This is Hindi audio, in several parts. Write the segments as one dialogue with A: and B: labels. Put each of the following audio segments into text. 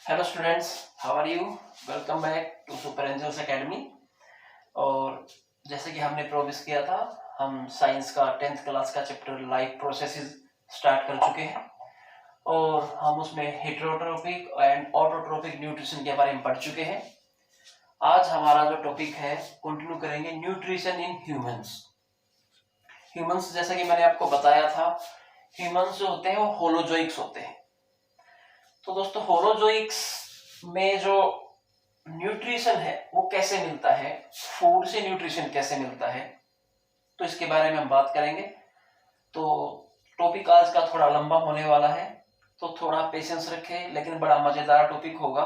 A: Hello students, how are you? Welcome back to Super Angels Academy. और जैसे कि हमने प्रॉमिस किया था, हम साइंस का 10th क्लास का चैप्टर लाइफ प्रोसेसेस स्टार्ट कर चुके हैं और हम उसमें हेटेरोट्रोपिक एंड ऑटोट्रोपिक न्यूट्रिशन के बारे में पढ़ चुके हैं। आज हमारा जो टॉपिक है कंटिन्यू करेंगे, न्यूट्रिशन इन ह्यूमंस। ह्यूमंस जैसा कि मैंने आपको बताया था, ह्यूमंस जो होते हैं वो होलोजोइक्स होते हैं। तो दोस्तों, होलोजोइक्स में जो न्यूट्रिशन है वो कैसे मिलता है, फूड से न्यूट्रिशन कैसे मिलता है, तो इसके बारे में हम बात करेंगे। तो टॉपिक आज का थोड़ा लंबा होने वाला है, तो थोड़ा पेशेंस रखें, लेकिन बड़ा मजेदार टॉपिक होगा।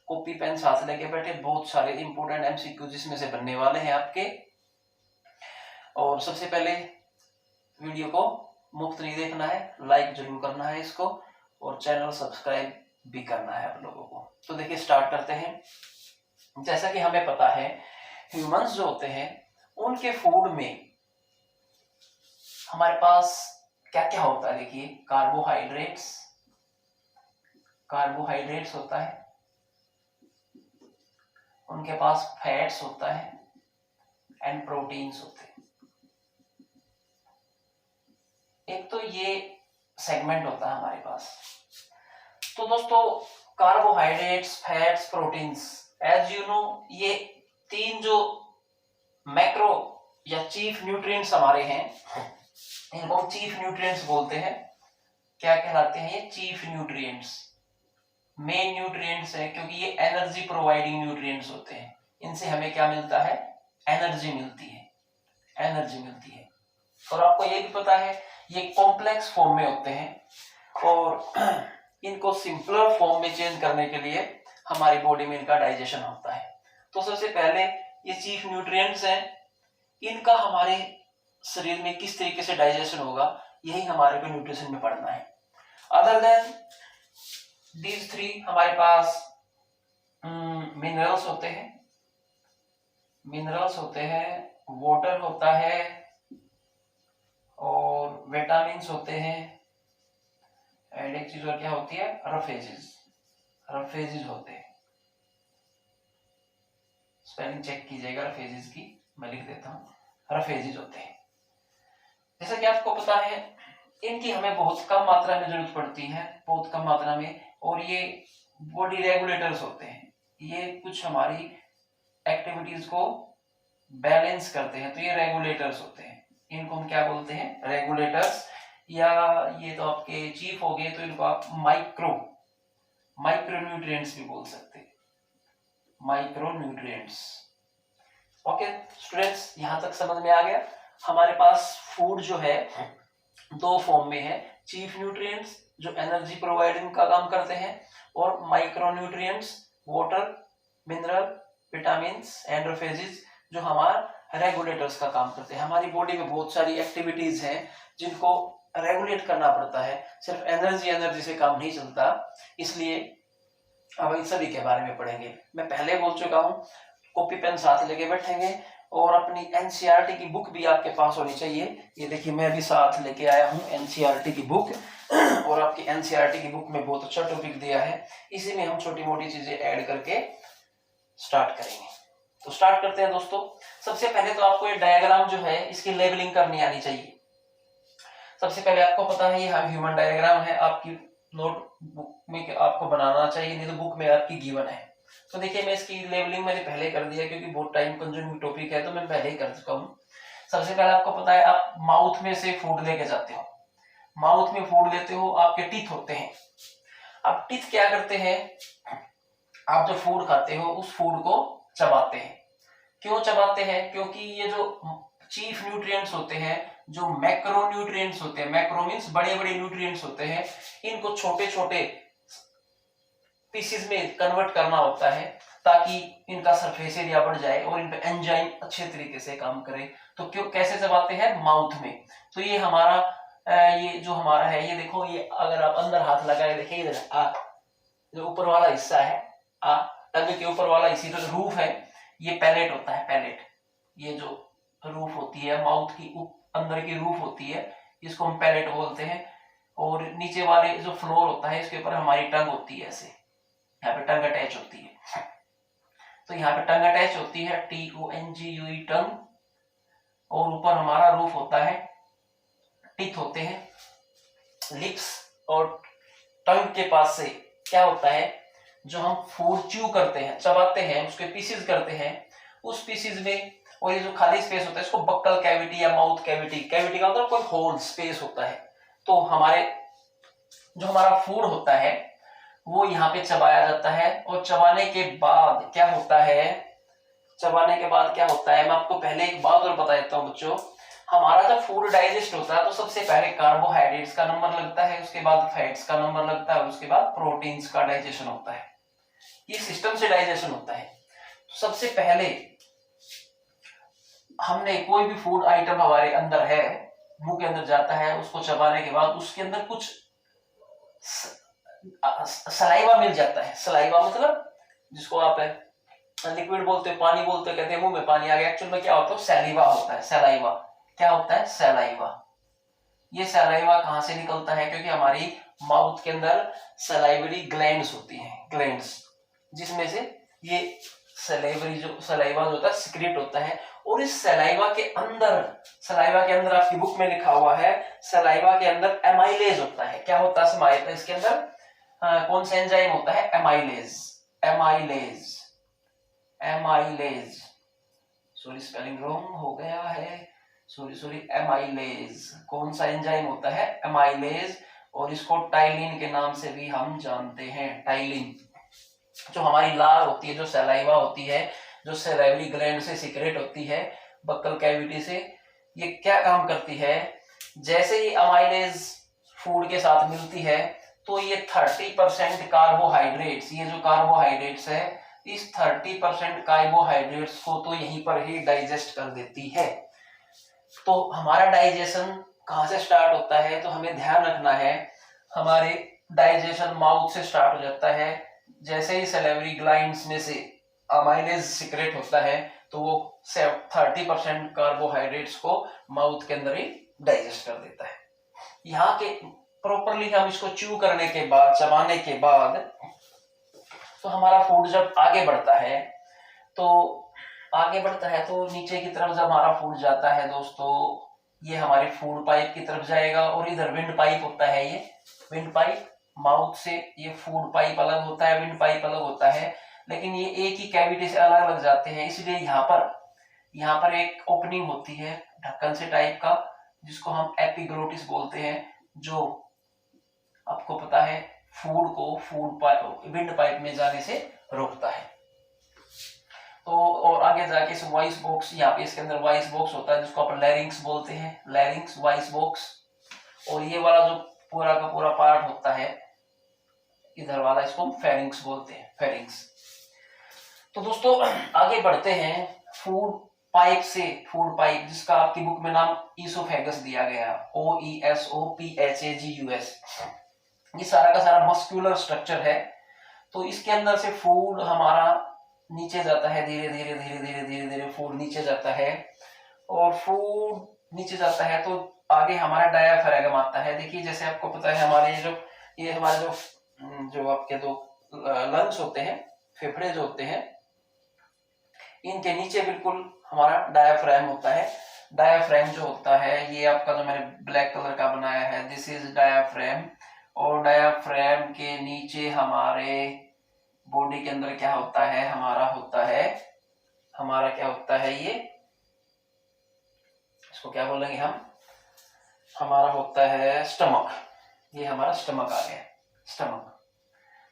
A: कॉपी पेन साथ लेके बैठे, बहुत सारे इंपोर्टेंट एमसीक्यू जिसमें से बनने वाले हैं आपके। और सबसे पहले वीडियो को मुफ्त नहीं देखना है, लाइक जरूर करना है इसको, और चैनल सब्सक्राइब भी करना है आप लोगों को। तो देखिए, स्टार्ट करते हैं। जैसा कि हमें पता है, ह्यूमंस जो होते हैं उनके फूड में हमारे पास क्या क्या होता है। देखिए, कार्बोहाइड्रेट्स होता है, उनके पास फैट्स होता है एंड प्रोटीन्स होते हैं। एक तो ये सेगमेंट होता है हमारे पास। तो दोस्तों, carbohydrates, fats, proteins, as you know, ये तीन जो मैक्रो या चीफ न्यूट्रिएंट्स हमारे हैं, इनको हम चीफ न्यूट्रिएंट्स बोलते हैं। क्या कहलाते हैं ये? चीफ न्यूट्रिएंट्स, मेन न्यूट्रिएंट्स है, क्योंकि ये एनर्जी प्रोवाइडिंग न्यूट्रिएंट्स होते हैं। इनसे हमें क्या मिलता है? एनर्जी मिलती है। और आपको ये भी पता है, ये कॉम्प्लेक्स फॉर्म में होते हैं और इनको सिंपलर फॉर्म में चेंज करने के लिए हमारी बॉडी में इनका डाइजेशन होता है। तो सबसे पहले ये चीफ न्यूट्रिएंट्स हैं, इनका हमारे शरीर में किस तरीके से डाइजेशन होगा, यही हमारे को न्यूट्रिशन में पढ़ना है। अदर देन दीज थ्री, हमारे पास मिनरल्स होते हैं, वाटर होता है और विटामिन्स होते हैं, एंड एक चीज और क्या होती है? रफेजेस होते हैं। स्पेलिंग चेक कीजिएगा रफेजेस की, मैं लिख देता हूं। रफेजेस होते हैं। जैसा कि आपको पता है, इनकी हमें बहुत कम मात्रा में जरूरत पड़ती है, बहुत कम मात्रा में, और ये बॉडी रेगुलेटर्स होते हैं। ये कुछ हमारी एक्टिविटीज को बैलेंस करते हैं, तो ये रेगुलेटर्स होते हैं। इनको हम क्या बोलते हैं? रेगुलेटर्स, या ये तो आपके चीफ हो गए, तो इनको आप माइक्रोन्यूट्रिएंट्स भी बोल सकते हैं। माइक्रोन्यूट्रिएंट्स। ओके स्टूडेंट्स, यहां तक समझ में आ गया? हमारे पास फूड जो है दो फॉर्म में है, चीफ न्यूट्रिएंट्स जो एनर्जी प्रोवाइडिंग का काम करते हैं, और micronutrients, water, mineral, vitamins and roughages जो हमारे रेगुलेटर्स का काम करते हैं। हमारी बॉडी में बहुत सारी एक्टिविटीज हैं जिनको रेगुलेट करना पड़ता है, सिर्फ एनर्जी से काम नहीं चलता। इसलिए अब इन सभी के बारे में पढ़ेंगे। मैं पहले बोल चुका हूं, कॉपी पेन साथ लेके बैठेंगे, और अपनी एनसीईआरटी की बुक भी आपके पास होनी चाहिए। ये देखिए, मैं भी साथ लेके आया हूं एनसीईआरटी की बुक, और आपकी एनसीईआरटी की बुक में बहुत अच्छा टॉपिक दिया है, इसी में हम छोटी मोटी चीजें ऐड करके स्टार्ट करेंगे। तो स्टार्ट करते हैं दोस्तों। सबसे पहले तो आपको ये डायग्राम जो है इसकी लेबलिंग करनी आनी चाहिए। सबसे पहले आपको पता है ये ह्यूमन डायग्राम है, आपकी नोटबुक में आपको बनाना चाहिए, नहीं तो बुक में आपकी गिवन है। तो देखिए, मैं इसकी लेबलिंग मैंने पहले कर दिया, क्योंकि बहुत टाइम कंज्यूमिंग टॉपिक है, तो मैं पहले ही कर चुका हूँ। सबसे पहले आपको पता है, आप माउथ में से फूड लेके जाते हो, माउथ में फूड लेते हो, आपके टीथ होते हैं। अब टीथ क्या करते हैं? आप जो फूड खाते हो उस फूड को चबाते हैं। क्यों चबाते हैं? क्योंकि ये जो चीफ न्यूट्रिएंट्स होते हैं, जो मैक्रो न्यूट्रिएंट्स होते हैं, मैक्रो मींस बड़े बड़े न्यूट्रिएंट्स होते हैं, इनको छोटे छोटे पीसेस में कन्वर्ट करना होता है, ताकि इनका सरफेस एरिया बढ़ जाए और इन पे एंजाइम अच्छे तरीके से काम करे। तो क्यों, कैसे चबाते हैं? माउथ में। तो ये हमारा ये जो हमारा है, ये देखो, ये अगर आप अंदर हाथ लगाए, देखिए इधर जो ऊपर वाला हिस्सा है, टंग के ऊपर वाला, इसी तो रूफ है, ये पैलेट होता है, पैलेट। ये जो रूफ होती है माउथ की, अंदर की रूफ होती है, इसको हम पैलेट बोलते हैं। और नीचे वाले जो फ्लोर होता है, इसके ऊपर हमारी टंग होती है ऐसे। यहाँ पे टंग अटैच होती है। तो यहाँ पे टंग अटैच होती है, TONGUE टंग, और ऊपर हमारा रूफ होता है, टीथ होते हैं। लिप्स और टंग के पास से क्या होता है, जो हम फूड च्यू करते हैं, चबाते हैं, उसके पीसेस करते हैं, उस पीसेस में, और ये जो खाली स्पेस होता है इसको बक्कल कैविटी या माउथ कैविटी, कैविटी का मतलब कोई होल स्पेस होता है। तो हमारे जो हमारा फूड होता है वो यहाँ पे चबाया जाता है, और चबाने के बाद क्या होता है, चबाने के बाद क्या होता है, मैं आपको पहले एक बात और बता देता हूँ बच्चों। हमारा जब फूड डाइजेस्ट होता है तो सबसे पहले कार्बोहाइड्रेट्स का नंबर लगता है, उसके बाद फैट्स का नंबर लगता है, उसके बाद प्रोटीन्स का डाइजेशन होता है। ये सिस्टम से डाइजेशन होता है। तो सबसे पहले हमने कोई भी फूड आइटम हमारे अंदर है, मुंह के अंदर जाता है, उसको चबाने के बाद उसके अंदर कुछ सलाइवा मिल जाता है। सलाइवा मतलब जिसको आप लिक्विड बोलते हो, पानी बोलते हो, कहते हैं मुंह में पानी आ गया, एक्चुअल में क्या होता है, सैलिवा होता है। सलाइवा क्या होता है, सलाइवा। ये सलाइवा कहां से निकलता है, क्योंकि हमारी माउथ के अंदर सलाइवरी ग्लैंड्स होती हैं, ग्लैंड्स, जिसमें से ये सलाइवरी जो सलाइवा जो होता है सिक्रेट होता है। और इस सलाइवा के अंदर आपकी बुक में लिखा हुआ है, सलाइवा के अंदर एमाइलेज होता है। क्या होता है इसके अंदर, कौन सा एंजाइम होता है, amylase. Amylase amylase sorry spelling wrong हो गया है, सॉरी एमाइलेज। कौन सा एंजाइम होता है, एमाइलेज। और इसको टाइलिन के नाम से भी हम जानते हैं, टाइलिन। जो हमारी लार होती है, जो सलाइवा होती है, जो सलाइवरी ग्लैंड से सीक्रेट होती है, बक्कल कैविटी से, ये क्या काम करती है, जैसे ही अमाइलेज फूड के साथ मिलती है तो ये 30% कार्बोहाइड्रेट्स, ये जो कार्बोहाइड्रेट्स है, इस 30% कार्बोहाइड्रेट्स को तो यहीं पर ही डाइजेस्ट कर देती है। तो हमारा डाइजेशन कहां से स्टार्ट होता है, तो हमें ध्यान रखना है, हमारे डाइजेशन माउथ से स्टार्ट हो जाता है। जैसे ही सैलिवरी ग्लैंड्स में से अमाइलेज सीक्रेट होता है तो वो 30% कार्बोहाइड्रेट्स को माउथ के अंदर ही डाइजेस्ट कर देता है। यहाँ के प्रॉपरली हम इसको च्यू करने के बाद, चबाने के बाद, तो हमारा फूड जब आगे बढ़ता है तो नीचे की तरफ जब हमारा फूड जाता है दोस्तों, ये हमारे फूड पाइप की तरफ जाएगा। और इधर विंड पाइप होता है, ये विंड पाइप, माउथ से ये फूड पाइप अलग होता है, विंड पाइप अलग होता है, लेकिन ये एक ही कैविटी से अलग अलग जाते हैं। इसलिए यहाँ पर एक ओपनिंग होती है ढक्कन से टाइप का, जिसको हम एपिग्लोटिस बोलते हैं, जो आपको पता है फूड को विंड पाइप में जाने से रोकता है। तो और आगे जाके इस वॉइस बॉक्स, यहाँ पे इसके अंदर वॉइस बॉक्स होता है, जिसको अपन लैरिंक्स बोलते हैं, लैरिंक्स, वॉइस बॉक्स। और ये वाला जो पूरा का पूरा पार्ट होता है इधर वाला, इसको हम फेरिंक्स बोलते हैं, फेरिंक्स। तो दोस्तों आगे बढ़ते हैं फूड पाइप से, फूड पाइप जिसका आपकी बुक में नाम ईसोफेगस दिया गया, OESOPHAGUS। ये सारा का सारा मस्कुलर स्ट्रक्चर है। तो इसके अंदर से फूड हमारा नीचे जाता है, धीरे धीरे धीरे धीरे धीरे धीरे फूड नीचे जाता है। और फूड नीचे जाता है तो आगे हमारा डायाफ्रागम आता है। देखिए जैसे आपको पता है हमारे ये हमारे जो आपके दो लंग्स होते हैं, फेफड़े जो होते हैं, इनके नीचे बिल्कुल हमारा डायाफ्राम होता है। डायाफ्राम जो होता है, ये आपका जो मैंने ब्लैक कलर का बनाया है, दिस इज डायाफ्राम। और डायाफ्राम के नीचे हमारे बॉडी के अंदर क्या होता है, हमारा क्या होता है, ये इसको क्या बोलेंगे हम, हमारा होता है स्टमक। ये हमारा स्टमक आ गया, स्टमक।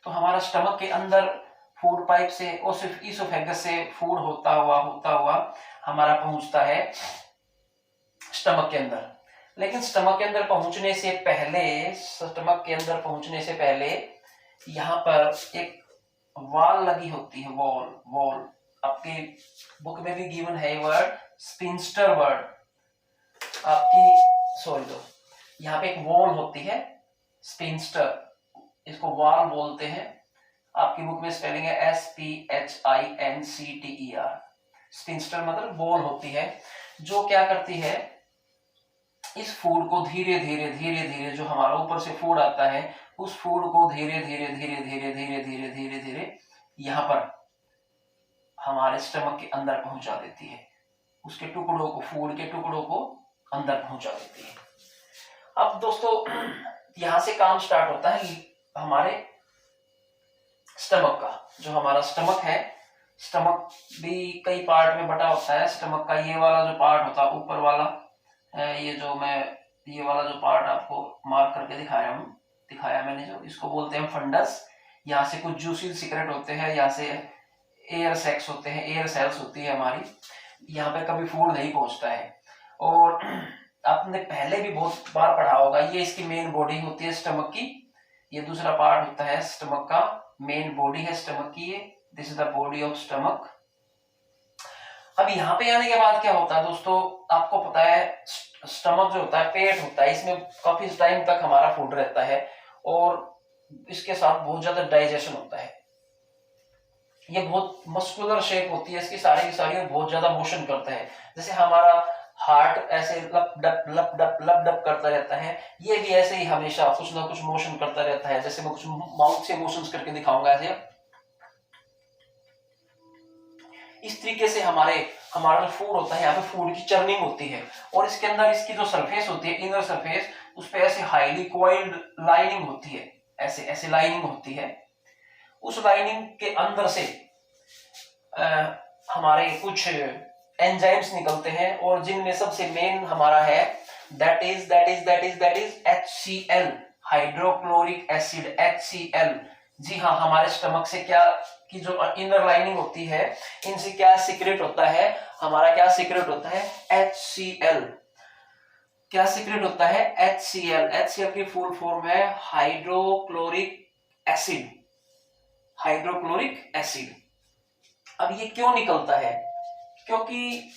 A: तो हमारा स्टमक के अंदर फूड पाइप से और सिर्फ ईसोफेगस से फूड होता हुआ हमारा पहुंचता है स्टमक के अंदर। लेकिन स्टमक के अंदर पहुंचने से पहले यहाँ पर एक वॉल लगी होती है, वॉल। आपके बुक में भी गिवन है वर्ड स्पिंस्टर वर्ड, यहाँ पे एक वॉल होती है स्पिंस्टर, इसको वॉल बोलते हैं। आपकी बुक में स्पेलिंग है SPHINCTER। स्पिंस्टर मतलब वॉल होती है, जो क्या करती है, इस फूड को धीरे धीरे जो हमारा ऊपर से फूड आता है उस फूड को धीरे धीरे धीरे धीरे धीरे धीरे धीरे धीरे यहाँ पर हमारे स्टमक के अंदर पहुंचा देती है, उसके टुकड़ों को, फूड के टुकड़ों को अंदर पहुंचा देती है। अब दोस्तों यहां से काम स्टार्ट होता है हमारे स्टमक का। जो हमारा स्टमक है, स्टमक भी कई पार्ट में बटा होता है। स्टमक का ये वाला जो पार्ट होता है ऊपर वाला, ये वाला जो पार्ट आपको मार्क करके दिखाया मैंने, जो इसको बोलते हैं फंडस। यहाँ से कुछ जूसी सीक्रेट होते हैं, यहाँ से एयर सेक्स होते हैं, एयर सेल्स होती है हमारी, यहाँ पे कभी फूड नहीं पहुंचता है। और आपने पहले भी बहुत बार पढ़ा होगा, ये इसकी मेन बॉडी होती है स्टमक की। ये दूसरा पार्ट होता है स्टमक का, मेन बॉडी है स्टमक की ये, this is the body of stomach. अब यहाँ पे आने के बाद क्या होता है दोस्तों, आपको पता है स्टमक जो होता है, पेट होता है, इसमें काफी टाइम तक हमारा फूड रहता है और इसके साथ बहुत ज्यादा डाइजेशन होता है। ये बहुत मस्कुलर शेप होती है इसकी सारी की सारी, और बहुत ज्यादा मोशन करता है। जैसे हमारा हार्ट ऐसे लप डप करता रहता है, ये भी ऐसे ही हमेशा कुछ ना कुछ मोशन करता रहता है। जैसे मैं कुछ माउथ से मोशंस करके दिखाऊंगा ऐसे। इस तरीके से हमारा जो फूड होता है, यहाँ पे फूड की चर्निंग होती है, और इसके अंदर इसकी जो सरफेस होती है, इनर सरफेस, उस पे ऐसे हाईली कॉइल्ड लाइनिंग होती है, ऐसे ऐसे लाइनिंग होती है। उस लाइनिंग के अंदर से हमारे कुछ एंजाइम्स निकलते हैं, और जिनमें सबसे मेन हमारा है that is HCl, hydrochloric acid, HCl। जी हाँ, हमारे स्टमक से क्या की जो इनर लाइनिंग होती है, इनसे क्या सीक्रेट होता है, हमारा क्या सीक्रेट होता है, HCl। क्या सीक्रेट होता है, HCl। HCl की फुल फॉर्म है हाइड्रोक्लोरिक एसिड, हाइड्रोक्लोरिक एसिड। अब ये क्यों निकलता है, क्योंकि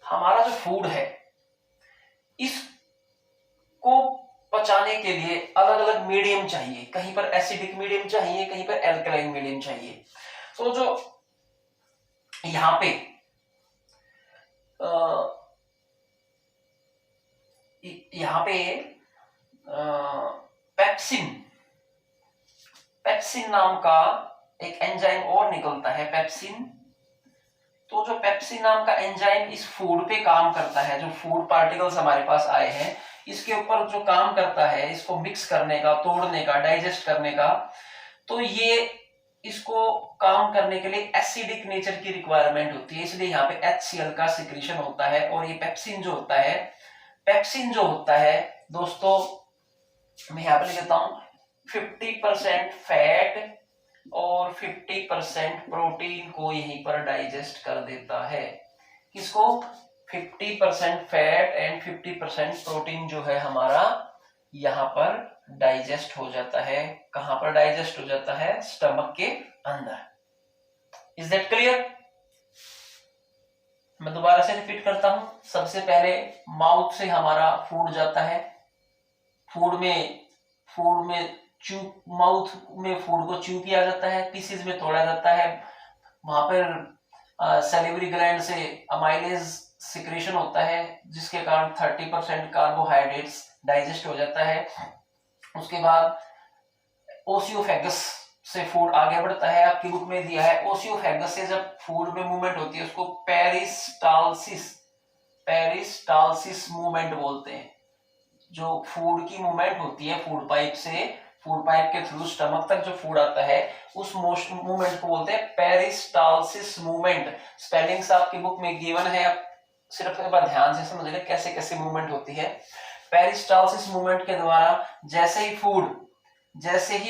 A: हमारा जो फूड है इसको पचाने के लिए अलग अलग मीडियम चाहिए। कहीं पर एसिडिक मीडियम चाहिए, कहीं पर एल्कलाइन मीडियम चाहिए। तो जो यहां पे पेप्सिन नाम का एक एंजाइम और निकलता है, पेप्सिन। तो जो पेप्सिन नाम का एंजाइम इस फूड पे काम करता है, जो फूड पार्टिकल्स हमारे पास आए हैं इसके ऊपर जो काम करता है, इसको मिक्स करने का, तोड़ने का, डाइजेस्ट करने का। तो ये इसको काम करने के लिए एसिडिक नेचर की रिक्वायरमेंट होती है, इसलिए यहाँ पे HCl का सिक्रीशन होता है। और ये पेप्सिन जो होता है दोस्तों, मैं यहाँ पे लिख देता हूँ, 50% फैट और 50% प्रोटीन को यहीं पर डाइजेस्ट कर देता है। किसको, 50% फैट एंड 50% प्रोटीन जो है हमारा यहाँ पर डाइजेस्ट हो जाता है। कहां पर डाइजेस्ट हो जाता है, स्टमक के अंदर। Is that clear? मैं दोबारा से रिपीट करता हूं। सबसे पहले माउथ से हमारा फूड जाता है, माउथ में फूड को च्यू किया जाता है, पीसेस में तोड़ा जाता है। वहां पर सैलिवरी ग्लैंड से अमाइलेज सिक्रेशन होता है, जिसके कारण 30% कार्बोहाइड्रेट्स डाइजेस्ट हो जाता है। उसके बाद ओसियोफेगस से फूड आगे बढ़ता है। आपकी बुक में दिया है, ओसियोफेगस से जब फूड में मूवमेंट होती है उसको पेरिस्टालसिस मूवमेंट बोलते हैं। जो फूड की मूवमेंट होती है फूड पाइप के थ्रू स्टमक तक जो फूड आता है, उस मूवमेंट को बोलते हैं पेरिस्टालसिस मूवमेंट। स्पेलिंग्स आपकी बुक में गिवन है, आप सिर्फ एक बार ध्यान से समझ लें कैसे कैसे मूवमेंट होती है। पेरिस्टालसिस मूवमेंट के द्वारा जैसे ही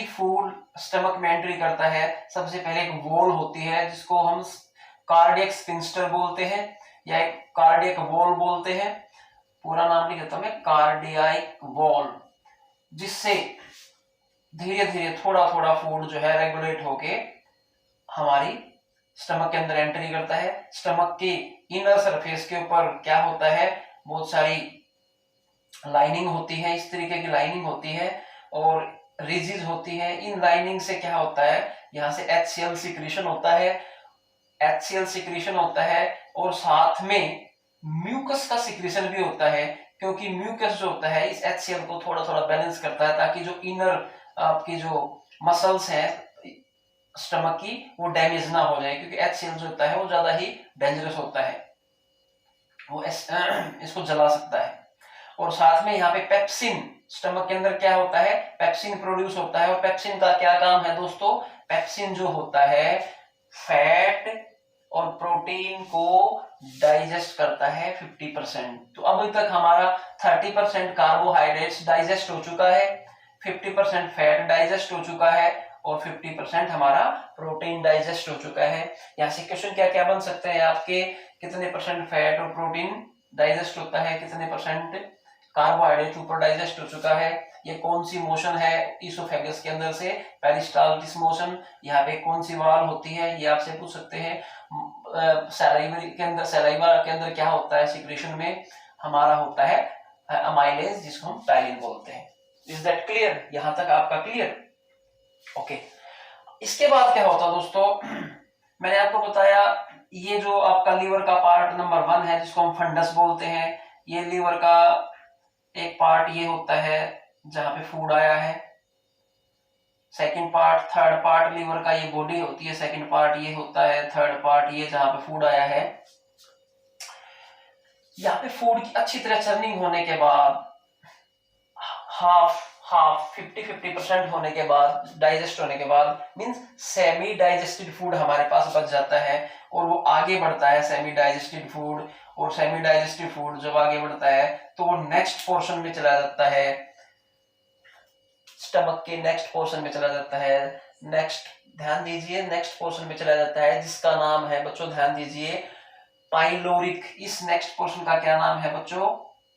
A: फूड स्टमक में एंट्री करता है, सबसे पहले एक वॉल होती है जिसको हम कार्डियक स्फिंक्टर बोलते हैं या एक कार्डियक वॉल बोलते हैं। पूरा नाम लिख देता हूं मैं, कार्डियक वॉल, जिससे धीरे धीरे थोड़ा थोड़ा फूड जो है रेगुलेट होके हमारी स्टमक के अंदर एंट्री करता है। स्टमक की इनर सरफेस के ऊपर क्या होता है, बहुत सारी लाइनिंग होती है, इस तरीके की लाइनिंग होती है और रिजिज होती है। इन लाइनिंग से क्या होता है, यहाँ से HCl सिक्रीशन होता है और साथ में म्यूकस का सिक्रीशन भी होता है, क्योंकि म्यूकस जो होता है इस HCl को थोड़ा थोड़ा बैलेंस करता है, ताकि जो इनर आपकी जो मसल्स हैं स्टमक की वो डैमेज ना हो जाए, क्योंकि HCl जो होता है वो ज्यादा ही डेंजरस होता है, वो इसको जला सकता है। और साथ में यहाँ पे पेप्सिन, स्टमक के अंदर क्या होता है, पेप्सिन प्रोड्यूस होता है। और पेप्सिन का क्या काम है दोस्तों, पेप्सिन जो होता है फैट और प्रोटीन को डाइजेस्ट करता है 50%। तो अभी तक हमारा 30% कार्बोहाइड्रेट्स डाइजेस्ट हो चुका है, 50% फैट डाइजेस्ट हो चुका है और 50% हमारा प्रोटीन डाइजेस्ट हो चुका है। यहाँ से क्वेश्चन क्या क्या बन सकते हैं आपके, कितने परसेंट फैट और प्रोटीन डाइजेस्ट होता है, कितने परसेंट कार्बोहाइड्रेट ऊपर डाइजेस्ट हो चुका है, ये कौन सी मोशन है ईसोफेगस के अंदर से, पेरिस्टाल्टिस मोशन, यहाँ पे कौन सी वाल होती है, ये आपसे पूछ सकते हैं। सलाइवा के अंदर क्या होता है सिक्रेशन में, हमारा होता है अमाइलेज, जिसको हम टाइलिन बोलते हैं। इज दैट क्लियर, यहां तक आपका क्लियर? ओके। इसके बाद क्या होता है दोस्तों, मैंने आपको बताया ये जो आपका लीवर का पार्ट नंबर 1 है जिसको हम फंडस बोलते हैं, ये लीवर का एक पार्ट ये होता है जहां पे फूड आया है। Second part, third part liver का ये बॉडी होती है, सेकंड पार्ट ये होता है, थर्ड पार्ट ये जहां पे फूड आया है। यहाँ पे फूड की अच्छी तरह चर्निंग होने के बाद हाफ 50-50% होने के बाद, डाइजेस्ट होने के बाद, मींस सेमी डाइजेस्टेड फूड हमारे पास बच जाता है और वो आगे बढ़ता है सेमी डाइजेस्टेड फूड। और सेमी डाइजेस्टेड फूड जब आगे बढ़ता है तो वो नेक्स्ट पोर्शन में चला जाता है, स्टमक के नेक्स्ट पोर्शन में चला जाता है। नेक्स्ट ध्यान दीजिए, नेक्स्ट पोर्शन में चला जाता है जिसका नाम है बच्चों, ध्यान दीजिए, पाइलोरिक। इस नेक्स्ट पोर्शन का क्या नाम है बच्चों,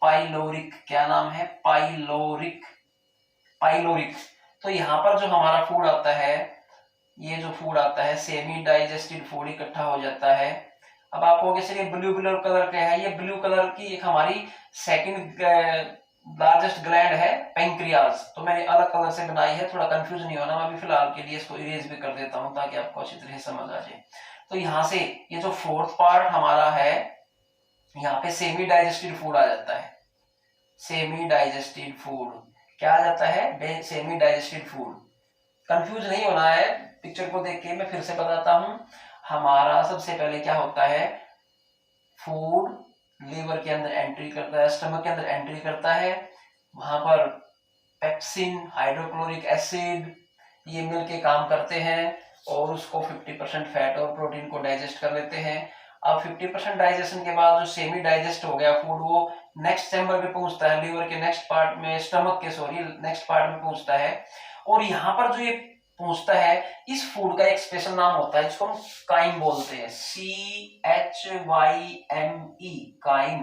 A: पाइलोरिक। क्या नाम है, पाइलोरिक। पाइलोरिक। तो यहाँ पर जो हमारा फूड आता है, ये जो फूड आता है सेमी डाइजेस्टेड फूड इकट्ठा हो जाता है। अब आप कहोगे सर ये ब्लू कलर क्या है, ये ब्लू कलर की एक हमारी सेकंड लार्जेस्ट ग्लैंड है पेंक्रियाज, तो मैंने अलग कलर से बनाई है, थोड़ा कंफ्यूज नहीं होना। मैं अभी फिलहाल के लिए इसको इरेज भी कर देता हूं ताकि आपको अच्छी तरह समझ आ जाए। तो यहाँ से ये जो फोर्थ पार्ट हमारा है, यहाँ पे सेमी डाइजेस्टेड फूड आ जाता है। सेमी डाइजेस्टेड फूड क्या आ जाता है, सेमी डाइजेस्टेड फूड। कंफ्यूज नहीं होना है, पिक्चर को देख के मैं फिर से बताता हूं। हमारा सबसे पहले क्या होता है, फूड लीवर के अंदर एंट्री करता है, स्टमक के अंदर एंट्री करता है, वहां पर पेप्सिन, हाइड्रोक्लोरिक एसिड ये मिलके काम करते हैं और उसको 50% फैट और प्रोटीन को डाइजेस्ट कर लेते हैं। अब 50% डाइजेशन के बाद जो सेमी डाइजेस्ट हो गया फूड वो नेक्स्ट चैम्बर पे पहुंचता है, लीवर के नेक्स्ट पार्ट में, स्टमक के सॉरी नेक्स्ट पार्ट में पहुंचता है। और यहाँ पर जो ये पहुंचता है, इस फूड का एक स्पेशल नाम होता है जिसको हम काइम बोलते हैं, CHYME, काइम।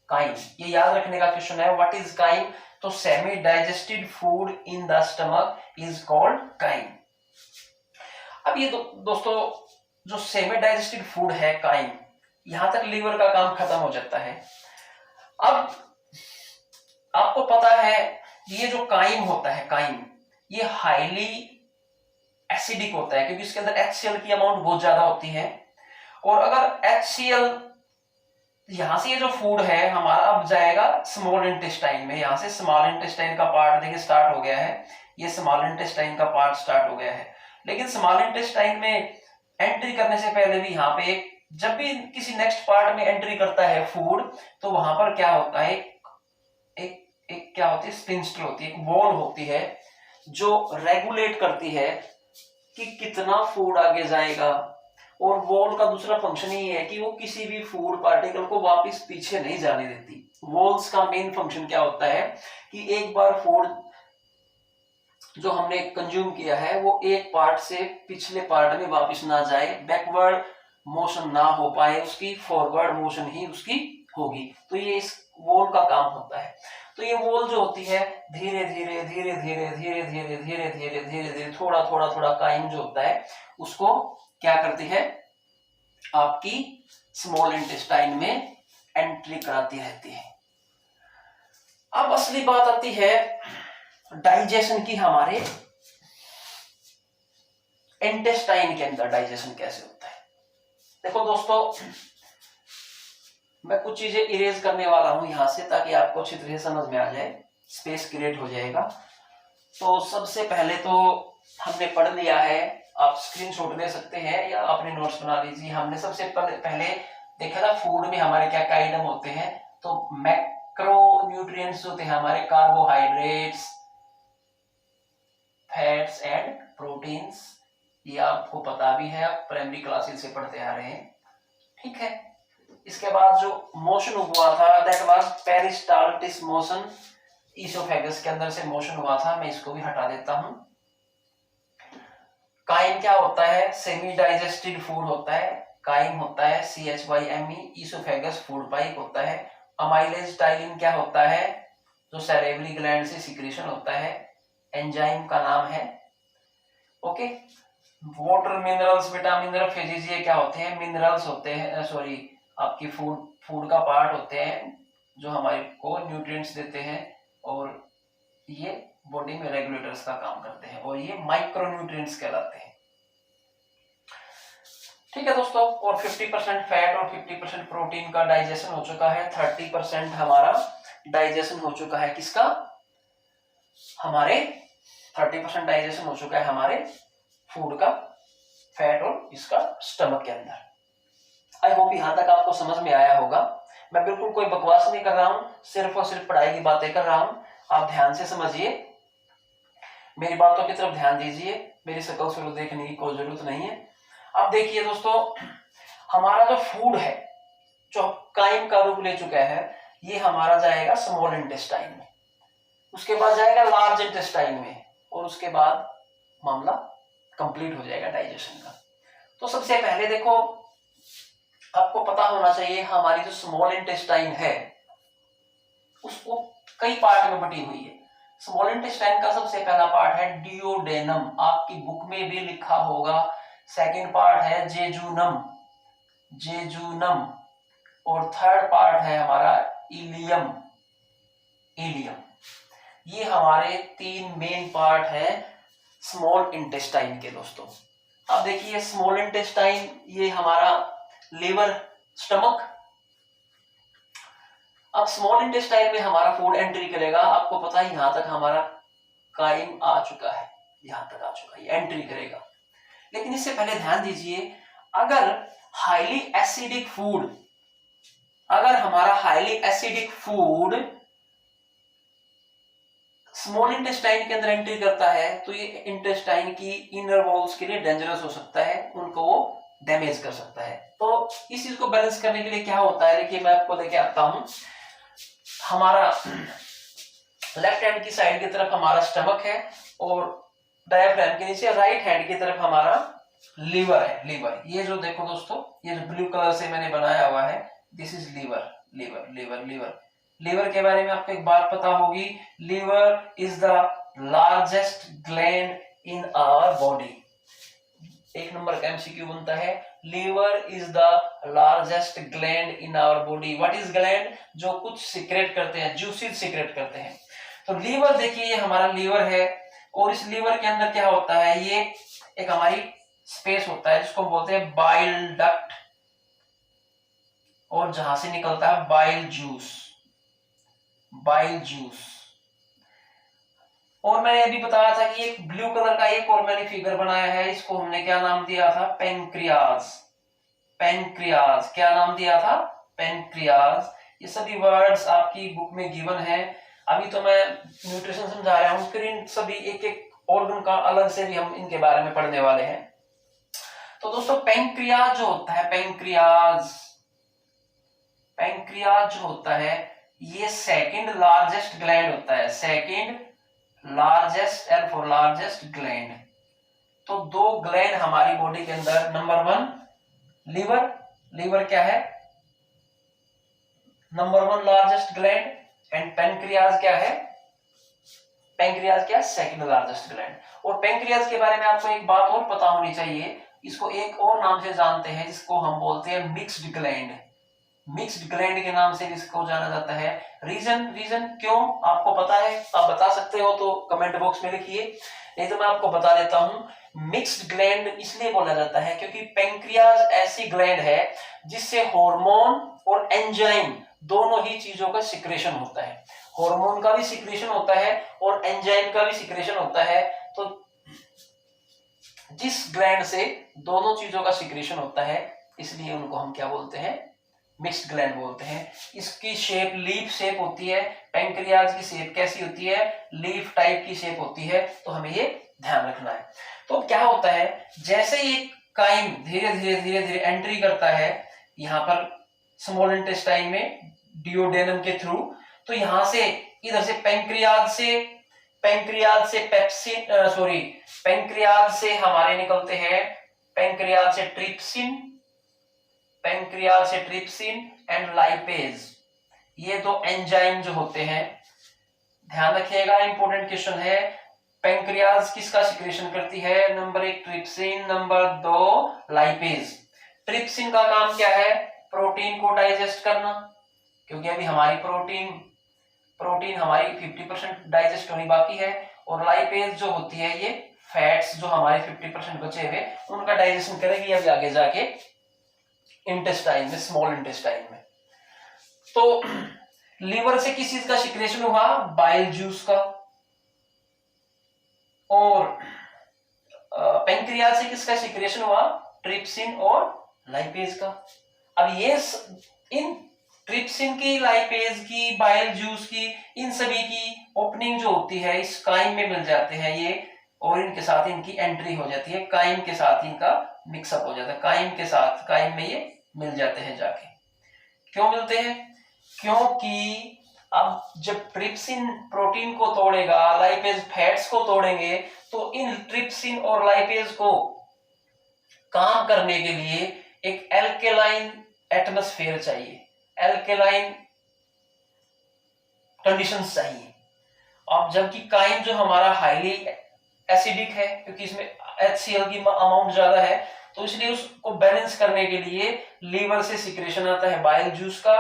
A: काइम ये याद रखने का क्वेश्चन है, व्हाट इज काइम। तो semi digested food in the stomach is called crime. अब ये दोस्तों जो सेमी डाइजेस्टेड फूड है काइम, यहां तक लीवर का काम खत्म हो जाता है। अब आपको पता है ये जो काइम होता है, काइम ये हाईली एसिडिक होता है क्योंकि इसके अंदर HCl की अमाउंट बहुत ज्यादा होती है। और अगर HCl यहां से ये जो फूड है हमारा अब जाएगा स्मॉल इंटेस्टाइन में, यहां से स्मॉल इंटेस्टाइन का पार्ट देखिए स्टार्ट हो गया है, ये स्मॉल इंटेस्टाइन का पार्ट स्टार्ट हो गया है। लेकिन स्मॉल इंटेस्टाइन में एंट्री करने से पहले भी यहाँ पे जब भी किसी नेक्स्ट पार्ट में एंट्री करता है फूड, तो वहां पर क्या होता है, एक क्या होती है, स्पिंस्टर होती है, एक वॉल होती है जो रेगुलेट करती है कि कितना फूड आगे जाएगा। और वॉल का दूसरा फंक्शन ही है कि वो किसी भी फूड पार्टिकल को वापस पीछे नहीं जाने देती। वॉल्स का मेन फंक्शन क्या होता है कि एक बार फूड जो हमने कंज्यूम किया है वो एक पार्ट से पिछले पार्ट में वापस ना जाए, बैकवर्ड मोशन ना हो पाए उसकी, फॉरवर्ड मोशन ही उसकी होगी। तो ये इस वॉल का काम होता है। तो ये वॉल जो होती है धीरे धीरे धीरे धीरे धीरे धीरे धीरे धीरे धीरे धीरे थोड़ा थोड़ा थोड़ा काइम जो होता है उसको क्या करती है, आपकी स्मॉल इंटेस्टाइन में एंट्री कराती रहती है। अब असली बात आती है डाइजेशन की, हमारे इंटेस्टाइन के अंदर डाइजेशन कैसे होता है। देखो दोस्तों, मैं कुछ चीजें इरेज करने वाला हूं यहां से, ताकि आपको अच्छी तरह समझ में आ जाए, स्पेस क्रिएट हो जाएगा। तो सबसे पहले तो हमने पढ़ लिया है, आप स्क्रीनशॉट ले सकते हैं या अपने नोट्स बना लीजिए। हमने सबसे पहले देखा था फूड में हमारे क्या क्या आइटम होते हैं। तो मैक्रो न्यूट्रिएंट्स होते हैं हमारे कार्बोहाइड्रेट्स, फैट्स एंड प्रोटीन्स, ये आपको पता भी है, आप प्राइमरी क्लासेस से पढ़ते आ रहे हैं, ठीक है। इसके बाद जो मोशन हुआ था दैट वाज पेरिस्टाल्टिस मोशन, ईसोफेगस के अंदर से मोशन हुआ था, मैं इसको भी हटा देता हूं। काइम क्या होता है, सेमी डाइजेस्टेड फूड होता है, काइम होता है CHYME, ईसोफेगस फूड पाइप होता है। अमाइलेज टाइलिन क्या होता है, जो सैलिवरी ग्लैंड से सिक्रीशन होता है, एंजाइम का नाम है, okay. Water minerals, vitamin, phases, ये क्या होते हैं, मिनरल्स होते हैं, सॉरी आपकी फूड का पार्ट होते हैं जो हमारे को न्यूट्रिएंट्स देते हैं, और ये बॉडी में रेगुलेटर्स का काम करते हैं, और ये माइक्रोन्यूट्रिएंट्स कहलाते हैं, ठीक है दोस्तों। और 50% फैट और 50% प्रोटीन का डाइजेशन हो चुका है, 30% हमारा डाइजेशन हो चुका है, किसका, हमारे 30% डाइजेशन हो चुका है हमारे फूड का, फैट और इसका स्टमक के अंदर। आई होप यहां तक आपको समझ में आया होगा। मैं बिल्कुल कोई बकवास नहीं कर रहा हूं, सिर्फ और सिर्फ पढ़ाई की बातें कर रहा हूं, आप ध्यान से समझिए, मेरी बातों की तरफ ध्यान दीजिए, मेरी शक्ल सूरत देखने की कोई जरूरत नहीं है। अब देखिए दोस्तों, हमारा जो फूड है जो काइम का रूप ले चुका है, ये हमारा जाएगा स्मॉल इंटेस्टाइन में, उसके बाद जाएगा लार्ज इंटेस्टाइन में, और उसके बाद मामला कंप्लीट हो जाएगा डाइजेशन का। तो सबसे पहले देखो, आपको पता होना चाहिए हमारी जो स्मॉल इंटेस्टाइन है उसको कई पार्ट में बटी हुई है। स्मॉल इंटेस्टाइन का सबसे पहला पार्ट है डिओडेनम, आपकी बुक में भी लिखा होगा। सेकंड पार्ट है जेजुनम, जेजुनम, और थर्ड पार्ट है हमारा इलियम, इलियम। ये हमारे 3 मेन पार्ट है स्मॉल इंटेस्टाइन के दोस्तों। अब देखिए स्मॉल इंटेस्टाइन, ये हमारा लीवर, स्टमक। अब स्मॉल इंटेस्टाइन में हमारा फूड एंट्री करेगा, आपको पता है यहां तक हमारा काइम आ चुका है, यहां तक आ चुका है, ये एंट्री करेगा। लेकिन इससे पहले ध्यान दीजिए, अगर हाईली एसिडिक फूड, अगर हमारा highly acidic food small intestine के अंदर एंट्री करता है, तो ये इंटेस्टाइन की इनर वॉल्स के लिए डेंजरस हो सकता है, उनको वो डैमेज कर सकता है। तो इस चीज को बैलेंस करने के लिए क्या होता है, देखिए मैं आपको लेके आता हूं, हमारा लेफ्ट हैंड की साइड की तरफ हमारा स्टमक है, और डायफ्राम के नीचे राइट हैंड की तरफ हमारा लीवर है, लीवर। ये जो देखो दोस्तों, ये जो ब्लू कलर से मैंने बनाया हुआ है, this is liver, liver, liver, liver. Liver के बारे में आपको एक बात पता होगी, liver is the largest gland in our body. 1 नंबर का एमसीक्यू बनता है, liver is the largest gland in our body. What is gland, जो कुछ सीक्रेट करते हैं, जूसेस सीक्रेट करते हैं। तो लीवर देखिए, ये हमारा लीवर है, और इस लीवर के अंदर क्या होता है, ये एक हमारी स्पेस होता है जिसको बोलते हैं बाइल डक्ट, और जहां से निकलता है बाइल जूस, बाइल जूस। और मैंने अभी बताया था कि एक ब्लू कलर का एक और मैंने फिगर बनाया है, इसको हमने क्या नाम दिया था, पेनक्रियाज, पेनक्रियाज, क्या नाम दिया था, पेनक्रियाज। ये सभी वर्ड्स आपकी बुक में गिवन है। अभी तो मैं न्यूट्रिशन समझा रहा हूं, फिर इन सभी एक एक ऑर्गन का अलग से भी हम इनके बारे में पढ़ने वाले हैं। तो दोस्तों पेनक्रियाज जो होता है, पेनक्रियाज, पेनक्रियाज जो होता है, ये सेकंड लार्जेस्ट ग्लैंड होता है, second largest, L for largest gland. तो 2 ग्लैंड हमारी बॉडी के अंदर, नंबर 1 लीवर, लीवर क्या है, number 1 largest gland, and pancreas क्या है, पेनक्रियाज क्या, सेकंड लार्जेस्ट ग्लैंड। और पेनक्रियाज के बारे में आपको एक बात और पता होनी चाहिए, इसको एक और नाम से जानते हैं जिसको हम बोलते हैं मिक्स्ड ग्लैंड, मिक्स्ड ग्लैंड के नाम से इसको जाना जाता है। रीजन, रीजन क्यों आपको पता है, आप बता सकते हो तो कमेंट बॉक्स में लिखिए। नहीं तो मैं आपको बता देता हूं, मिक्स्ड ग्लैंड इसलिए बोला जाता है क्योंकि पेंक्रियाज ऐसी ग्लैंड है जिससे हार्मोन और एंजाइम दोनों ही चीजों का सिक्रेशन होता है। हार्मोन का भी सिक्रेशन होता है और एंजाइम का भी सिक्रेशन होता है। तो जिस ग्लैंड से दोनों चीजों का सिक्रेशन होता है इसलिए उनको हम क्या बोलते हैं, मिक्स्ड ग्लैंड बोलते हैं। इसकी शेप लीफ शेप होती है। पेंक्रियाज की शेप कैसी होती है, लीफ टाइप की शेप होती है। तो हमें ये ध्यान रखना है। तो क्या होता है, जैसे ये काइम धीरे धीरे धीरे धीरे एंट्री करता है यहाँ पर स्मॉल इंटेस्टाइन में डिओडेनम के थ्रू, तो यहां से इधर से पेंक्रियाज से पेंक्रियाज से हमारे निकलते हैं, पेंक्रियाज से ट्रिप्सिन एंड लाइपेज, ये दो एंजाइम जो होते हैं। ध्यान रखिएगा, इंपॉर्टेंट क्वेश्चन है। पेंक्रियाज किसका सिक्रेशन करती है, number 1 trypsin, number 2 lipase. Trypsin का काम क्या है, प्रोटीन को डाइजेस्ट करना, क्योंकि अभी हमारी प्रोटीन हमारी 50% डाइजेस्ट होनी बाकी है। और लाइपेज जो होती है ये फैट्स जो हमारे 50% बचे हुए उनका डाइजेशन करेगी अभी आगे जाके इंटेस्टाइन में, स्मॉल इंटेस्टाइन में। तो लीवर से किस चीज का सिक्रेशन हुआ, बाइल जूस का। और पेंक्रियाज से किसका सिक्रेशन हुआ, ट्रिप्सिन और लाइपेज का। अब ये इन ट्रिप्सिन की, लाइपेज की, बाइल जूस की, इन सभी की ओपनिंग जो होती है इस काइम में मिल जाते हैं ये, और इनके साथ इनकी एंट्री हो जाती है, काइम के साथ इनका मिक्सअप हो जाता है, काइम में ये मिल जाते हैं जाके। क्यों मिलते हैं, क्योंकि अब जब ट्रिप्सिन प्रोटीन को तोड़ेगा, लाइपेज फैट्स को तोड़ेंगे, तो इन ट्रिप्सिन और लाइपेज को काम करने के लिए एक एल्केलाइन एटमॉस्फेयर चाहिए, एल्केलाइन कंडीशंस चाहिए। अब जबकि काइम जो हमारा हाईली एसिडिक है, क्योंकि इसमें HCl की अमाउंट ज्यादा है, तो इसलिए उसको बैलेंस करने के लिए लीवर से सिक्रेशन आता है बाइल जूस का,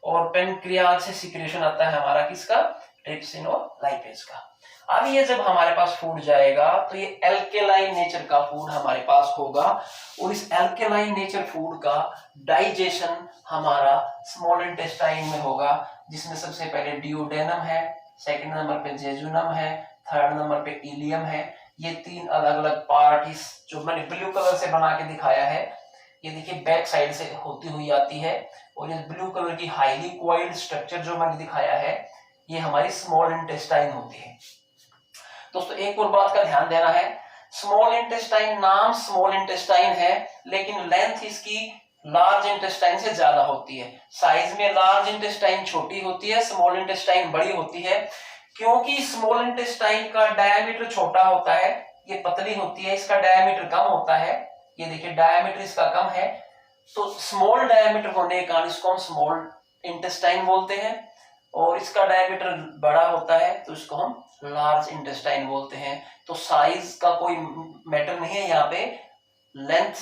A: और पेनक्रियाज से सिक्रेशन आता है हमारा किसका, ट्रिप्सिन और लाइपेज का। अब ये जब हमारे पास फूड जाएगा तो ये एल्केलाइन नेचर का फूड हमारे पास होगा, और इस एल्केलाइन नेचर फूड का डाइजेशन हमारा स्मॉल इंटेस्टाइन में होगा, जिसमें सबसे पहले डिओडेनम है, सेकंड नंबर पे जेजुनम है, थर्ड नंबर पे इलियम है। ये 3 अलग अलग पार्ट इस जो मैंने ब्लू कलर से बना के दिखाया है, ये देखिए बैक साइड से होती हुई आती है, और ये ब्लू कलर की हाईली कॉइल्ड स्ट्रक्चर जो मैंने दिखाया है ये हमारी स्मॉल इंटेस्टाइन होती है। दोस्तों एक और बात का ध्यान देना है, स्मॉल इंटेस्टाइन नाम स्मॉल इंटेस्टाइन है, लेकिन लेंथ इसकी लार्ज इंटेस्टाइन से ज्यादा होती है। साइज में लार्ज इंटेस्टाइन छोटी होती है, स्मॉल इंटेस्टाइन बड़ी होती है। क्योंकि स्मॉल इंटेस्टाइन का डायमीटर छोटा होता है, ये पतली होती है, इसका डायमीटर कम होता है, ये देखिए डायमीटर इसका कम है, तो स्मॉल डायमीटर होने के कारण इसको हम स्मॉल इंटेस्टाइन बोलते हैं, और इसका डायमीटर बड़ा होता है तो इसको हम लार्ज इंटेस्टाइन बोलते हैं। तो साइज का कोई मैटर नहीं है यहाँ पे, लेंथ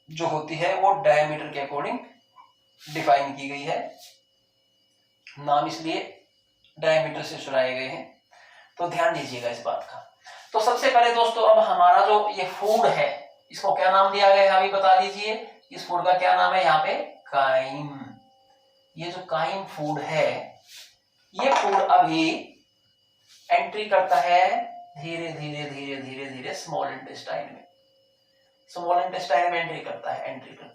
A: जो होती है वो डायमीटर के अकॉर्डिंग डिफाइन की गई है, नाम इसलिए डायमीटर से चुराए गए हैं, तो ध्यान दीजिएगा इस बात का। तो सबसे पहले दोस्तों अब हमारा जो ये फूड है इसको क्या नाम दिया गया है अभी बता दीजिए, इस फूड का क्या नाम है यहाँ पे, काइम। ये जो काइम फूड है, ये फूड अभी एंट्री करता है धीरे धीरे धीरे धीरे धीरे स्मॉल इंटेस्टाइन में, स्मॉल इंटेस्टाइन में एंट्री करता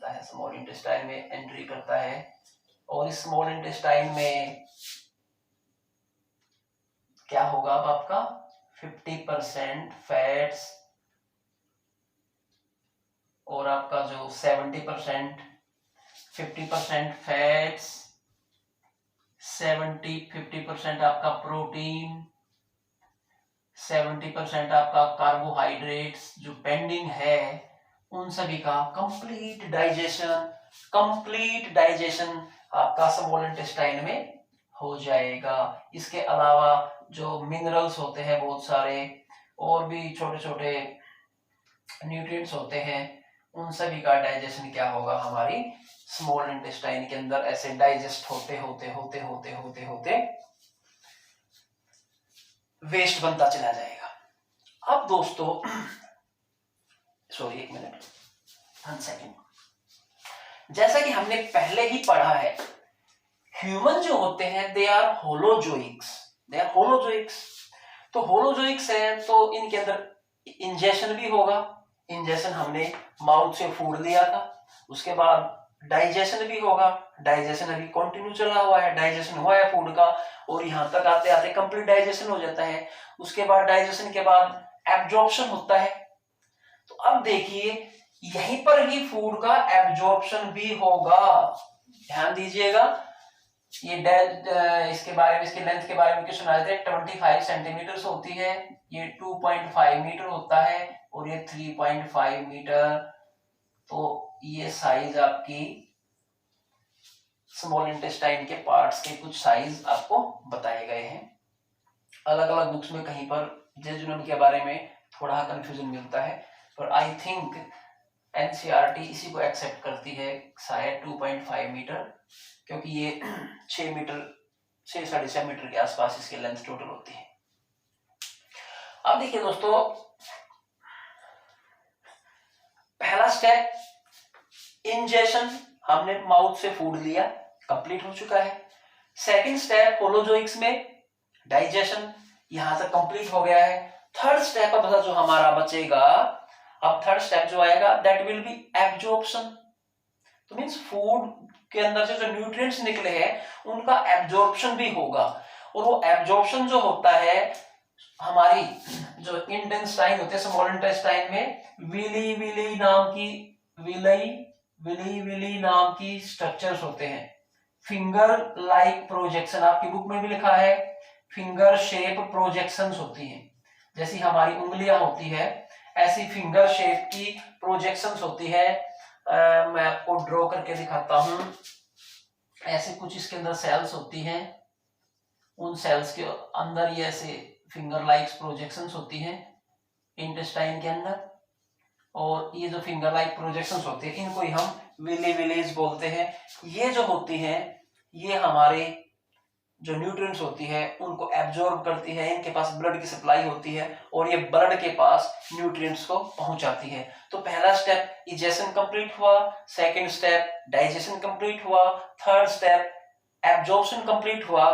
A: है, स्मॉल इंटेस्टाइन में एंट्री करता है, और इस स्मॉल इंटेस्टाइन में क्या होगा अब आपका 50% फैट्स, और आपका जो 70% 50% फैट्स, 50% आपका प्रोटीन, 70% आपका कार्बोहाइड्रेट्स जो पेंडिंग है, उन सभी का कंप्लीट डाइजेशन आपका स्मॉल इंटेस्टाइन में हो जाएगा। इसके अलावा जो मिनरल्स होते हैं बहुत सारे, और भी छोटे छोटे न्यूट्रिएंट्स होते हैं, उन सभी का डाइजेशन क्या होगा हमारी स्मॉल इंटेस्टाइन के अंदर, ऐसे डाइजेस्ट होते होते होते होते होते होते वेस्ट बनता चला जाएगा। अब दोस्तों सॉरी, 1 मिनट, 1 सेकेंड। जैसा कि हमने पहले ही पढ़ा है, ह्यूमन जो होते हैं दे आर होलोजोइक्स, दे आर होलोजोइक्स। तो होलोजोइक्स है तो इनके अंदर इंजेशन भी होगा। इंजेशन हमने माउथ से फूड लिया था, उसके बाद डाइजेशन भी होगा। डाइजेशन अभी कंटिन्यू चला हुआ है, डाइजेशन हुआ है फूड का और यहाँ तक आते आते कंप्लीट डाइजेशन हो जाता है। उसके बाद डाइजेशन के बाद एब्जॉर्प्शन होता है। तो अब देखिए यहीं पर ही फूड का एब्जॉर्प्शन भी होगा। ध्यान दीजिएगा, ये इसके बारे में, इसके लेंथ के बारे में क्वेश्चन आए थे। 25 सेंटीमीटर होती है, ये 2.5 मीटर होता है और ये 3.5 मीटर। तो ये साइज आपकी स्मॉल इंटेस्टाइन के पार्ट्स के कुछ साइज आपको बताए गए हैं। अलग अलग बुक्स में कहीं पर जेजुनम के बारे में थोड़ा कंफ्यूजन मिलता है, पर आई थिंक एनसीईआरटी इसी को एक्सेप्ट करती है शायद 2.5 मीटर, क्योंकि ये 6 मीटर, 6-6.5 मीटर के आसपास इसकी लेंथ टोटल होती है। अब देखिए दोस्तों, पहला स्टेप इंजेशन, हमने माउथ से फूड लिया, कंप्लीट हो चुका है। सेकंड स्टेप होलोजोइक्स में डाइजेशन, यहां तक कंप्लीट हो गया है। थर्ड स्टेप अब जो हमारा बचेगा, अब थर्ड स्टेप जो आएगा दैट विल बी एब्जॉर्प्शन। तो मींस फूड के अंदर से जो न्यूट्रिएंट्स निकले हैं उनका एब्जॉर्प्शन भी होगा। और वो एब्जॉर्प्शन जो होता है हमारी जो इंटेस्टाइन होते हैं, स्मॉल इंटेस्टाइन में विली विली नाम की स्ट्रक्चर्स होते हैं। फिंगर लाइक प्रोजेक्शन, आपकी बुक में भी लिखा है, फिंगर शेप प्रोजेक्शंस होती हैं। जैसी हमारी उंगलियां होती है ऐसी फिंगर शेप की प्रोजेक्शंस होती है। मैं आपको ड्रॉ करके दिखाता हूं। ऐसे कुछ इसके अंदर सेल्स होती हैं, उन सेल्स के अंदर ये ऐसे फिंगर लाइक प्रोजेक्शंस होती हैं इंटेस्टाइन के अंदर। और ये जो फिंगर लाइक प्रोजेक्शंस होते हैं इनको ही हम विली विलीज बोलते हैं। ये जो होती हैं ये हमारे जो न्यूट्रिएंट्स होती है उनको एब्जॉर्ब करती है। इनके पास ब्लड की सप्लाई होती है और ये ब्लड के पास न्यूट्रिएंट्स को पहुंचाती है। तो पहला स्टेप इजेशन कंप्लीट हुआ, सेकंड स्टेप डाइजेशन कंप्लीट हुआ, थर्ड स्टेप एब्जॉर्प्शन कंप्लीट हुआ।